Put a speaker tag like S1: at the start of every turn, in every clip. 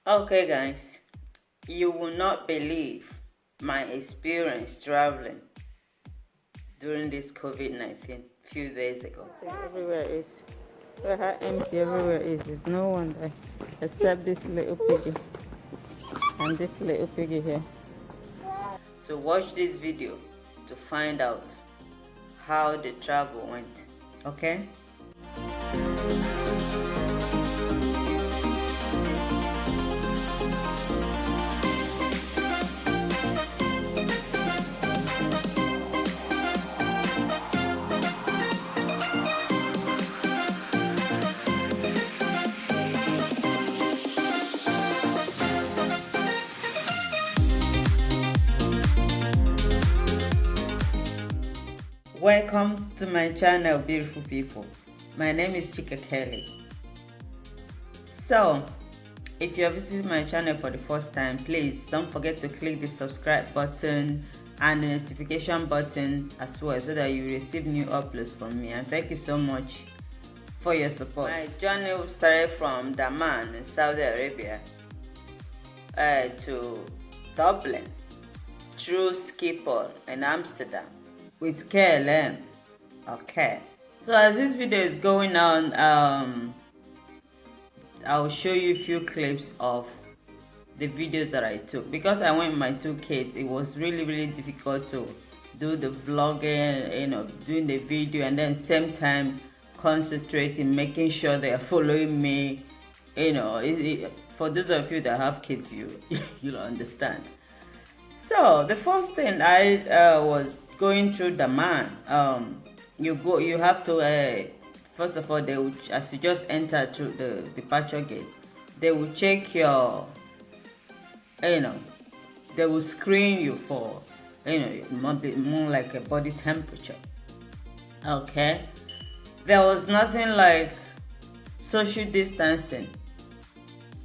S1: Okay, guys, you will not believe my experience traveling during this COVID-19 few days ago. Everywhere is how empty everywhere is. There's no one there except this little piggy and this little piggy here. So watch this video to find out how the travel went. Okay? Welcome to my channel, beautiful people. My name is Checkin. So, if you are visiting my channel for the first time, please don't forget to click the subscribe button and the notification button as well, so that you receive new uploads from me. And thank you so much for your support. My journey started from Damman in Saudi Arabia to Dublin through Schipol in Amsterdam with KLM. Okay, so as this video is going on, I'll show you a few clips of the videos that I took. Because I went with my two kids, it was really difficult to do the vlogging, doing the video, and then same time concentrating, making sure they are following me. For those of you that have kids, you'll understand. So the first thing I was going through Damman. You have to first of all, they will, as you just enter through the departure gate, they will check your, they will screen you for, more like a body temperature. Okay, there was nothing like social distancing.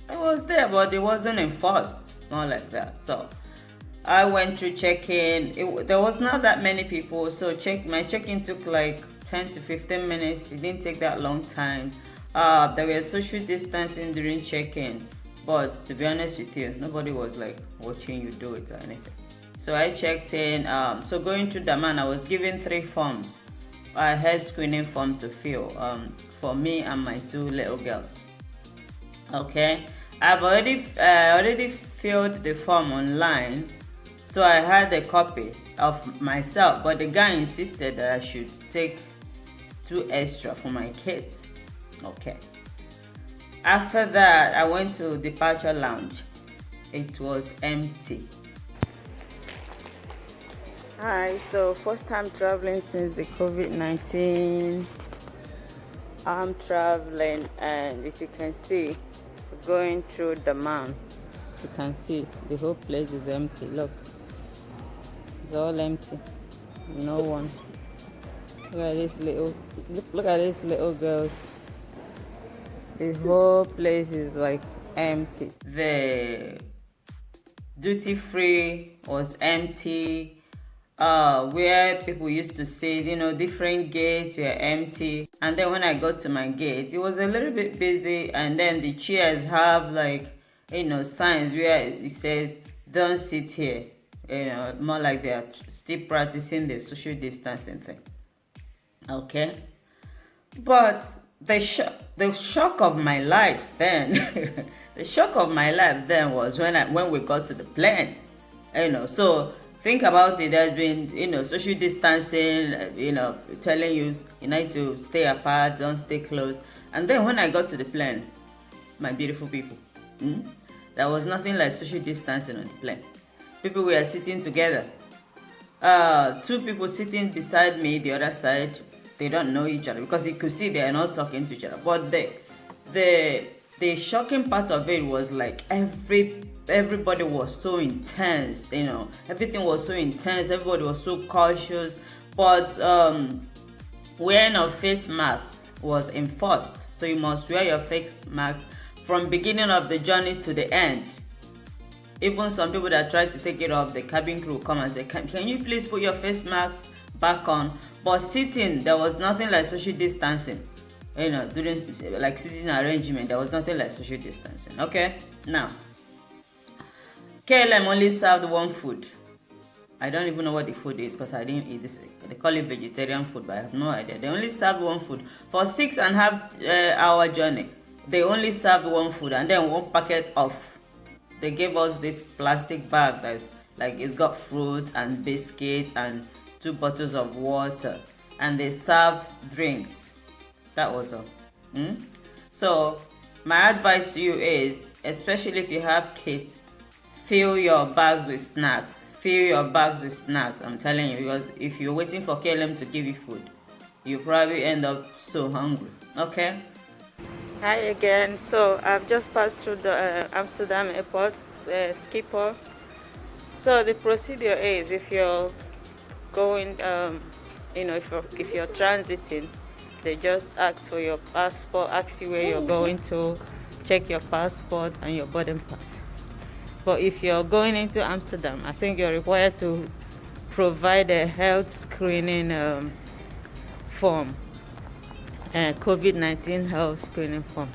S1: It was there, but it wasn't enforced, not like that. So I went through check-in. There was not that many people, so my check-in took like 10 to 15 minutes. It didn't take that long time. There were social distancing during check-in, but to be honest with you, nobody was like watching you do it or anything. So I checked in. So going through Damman, I was given 3 forms. I had screening form to fill for me and my 2 little girls. Okay, I've already filled the form online. So I had a copy of myself, but the guy insisted that I should take 2 extra for my kids. Okay. After that, I went to departure lounge. It was empty. Hi, so first time traveling since the COVID-19. I'm traveling, and as you can see, going through Damman. You can see the whole place is empty. Look. It's all empty. No one. Look at these little girls. The whole place is like empty. The duty free was empty. Where people used to sit, different gates were empty. And then when I got to my gate, it was a little bit busy. And then the chairs have like, signs where it says, "Don't sit here." More like they are still practicing the social distancing thing. Okay, but the shock of my life then, the shock of my life then was when we got to the plane. So think about it. There's been social distancing, telling you need to stay apart, don't stay close. And then when I got to the plane, my beautiful people, there was nothing like social distancing on the plane. People were sitting together. 2 people sitting beside me, the other side, they don't know each other, because you could see they are not talking to each other. But the shocking part of it was like everybody was so intense. Everything was so intense. Everybody was so cautious. But wearing a face mask was enforced, so you must wear your face mask from beginning of the journey to the end. Even some people that tried to take it off, the cabin crew come and say, can you please put your face mask back on? But sitting, there was nothing like social distancing. During like sitting arrangement, there was nothing like social distancing. Okay, now KLM only served one food. I don't even know what the food is because I didn't eat this. They call it vegetarian food, but I have no idea. They only served one food for 6.5 hour journey. They only served one food, and then one packet of. They gave us this plastic bag that's like it's got fruits and biscuits and 2 bottles of water, and they served drinks. That was all. So my advice to you is, especially if you have kids, fill your bags with snacks. Fill your bags with snacks, I'm telling you, because if you're waiting for KLM to give you food, you probably end up so hungry. Okay? Hi again. So I've just passed through the Amsterdam Airport, Schipol. So the procedure is, if you're going, if you're transiting, they just ask for your passport, ask you where you're going to, check your passport and your boarding pass. But if you're going into Amsterdam, I think you're required to provide a health screening form, COVID-19 health screening form.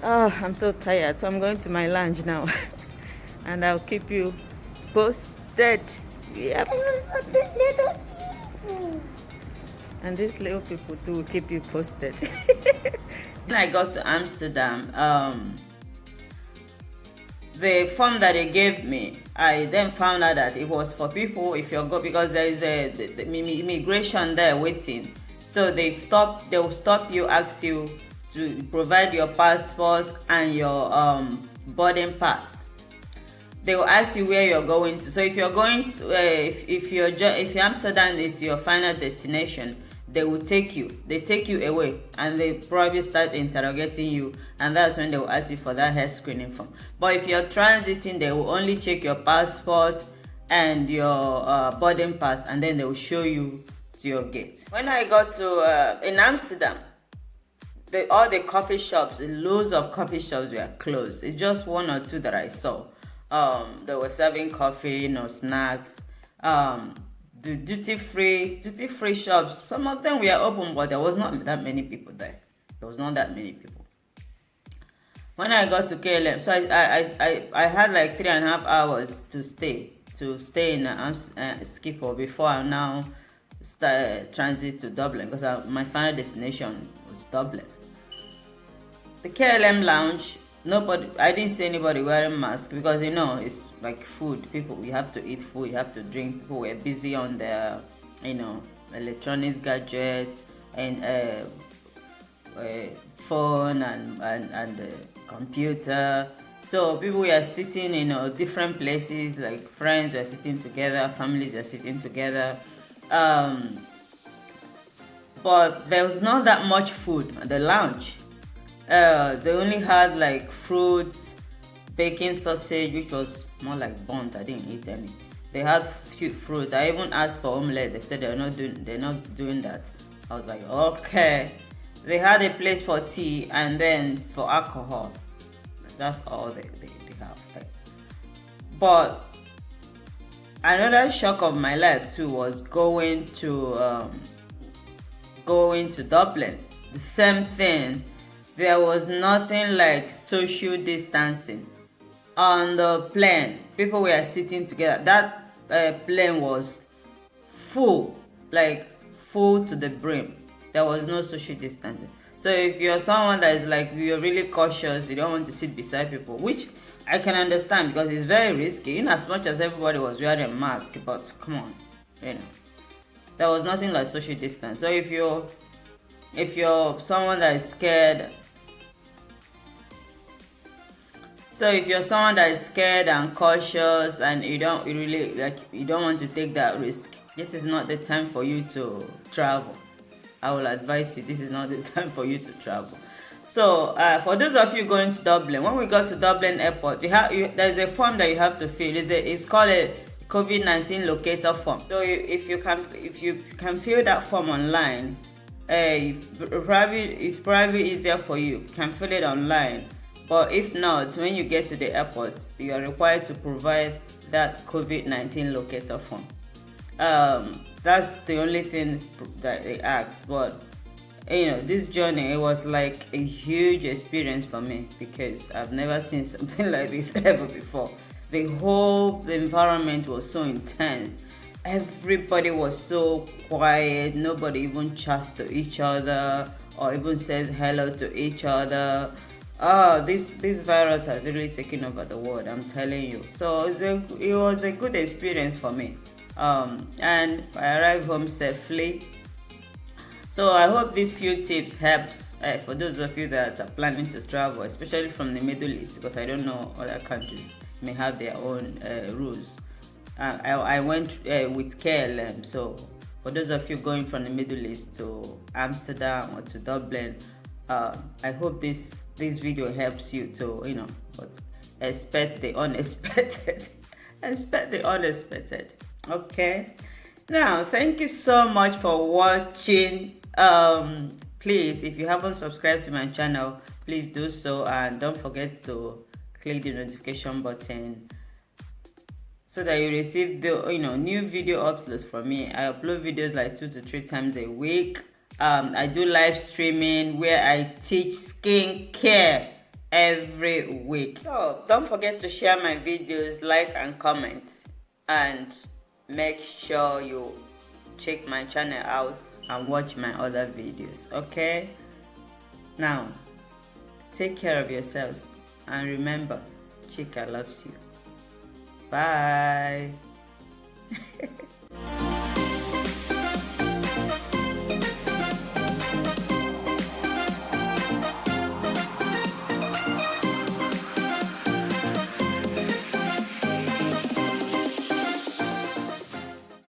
S1: Oh, I'm so tired, so I'm going to my lounge now. And I'll keep you posted. Yep. And these little people too will keep you posted. When I got to Amsterdam, the form that they gave me, I then found out that it was for people if you're because there is the immigration there waiting. So they'll stop you, ask you to provide your passport and your boarding pass. They will ask you where you're going to. So if you're going to, if Amsterdam is your final destination, they will take you. They take you away, and they probably start interrogating you, and that's when they will ask you for that health screening form. But if you're transiting, they will only check your passport and your boarding pass, and then they will show you to your gate. When I got to in Amsterdam, all the coffee shops, loads of coffee shops were closed. It's just 1 or 2 that I saw. They were serving coffee, snacks. The duty free shops, some of them were open, but there was not that many people there. When I got to KLM, so I had like 3.5 hours to stay in Schipol before I now start transit to Dublin, because my final destination was Dublin. The KLM lounge, I didn't see anybody wearing masks, because it's like food. People, you have to eat food, you have to drink. People were busy on their electronics gadgets and phone and computer. So people were sitting in different places, like friends were sitting together, families were sitting together, but there was not that much food at the lounge. They only had like fruits, bacon, sausage, which was more like burnt. I didn't eat any. They had few fruits. I even asked for omelette. They said they're not doing that. I was like, okay. They had a place for tea and then for alcohol. That's all they have. But another shock of my life too was going to Dublin. The same thing. There was nothing like social distancing. On the plane, people were sitting together. That plane was full to the brim. There was no social distancing. So if you're someone that is like, you're really cautious, you don't want to sit beside people, which I can understand because it's very risky, in as much as everybody was wearing a mask, but come on, there was nothing like social distance. So if you're someone that is scared, and cautious, and you don't want to take that risk, this is not the time for you to travel. I will advise you, this is not the time for you to travel. So for those of you going to Dublin, when we got to Dublin Airport, there's a form that you have to fill. It's called a COVID-19 locator form. So if you can fill that form online, it's probably easier for you. You can fill it online. But if not, when you get to the airport, you are required to provide that COVID-19 locator form. That's the only thing that they ask. But this journey, it was like a huge experience for me because I've never seen something like this ever before. the environment was so intense. Everybody was so quiet. Nobody even chats to each other or even says hello to each other. This virus has really taken over the world, I'm telling you. So it was a good experience for me. And I arrived home safely. So I hope these few tips helps for those of you that are planning to travel, especially from the Middle East, because I don't know, other countries may have their own rules. I went with KLM, so for those of you going from the Middle East to Amsterdam or to Dublin, I hope this video helps you to, but expect the unexpected. Expect the unexpected. Okay. Now, thank you so much for watching. Please, if you haven't subscribed to my channel, please do so, and don't forget to click the notification button so that you receive the new video uploads from me. I upload videos like 2 to 3 times a week. I do live streaming where I teach skincare every week. So don't forget to share my videos, like and comment, and make sure you check my channel out and watch my other videos. Okay, now take care of yourselves and remember, Chika loves you. Bye.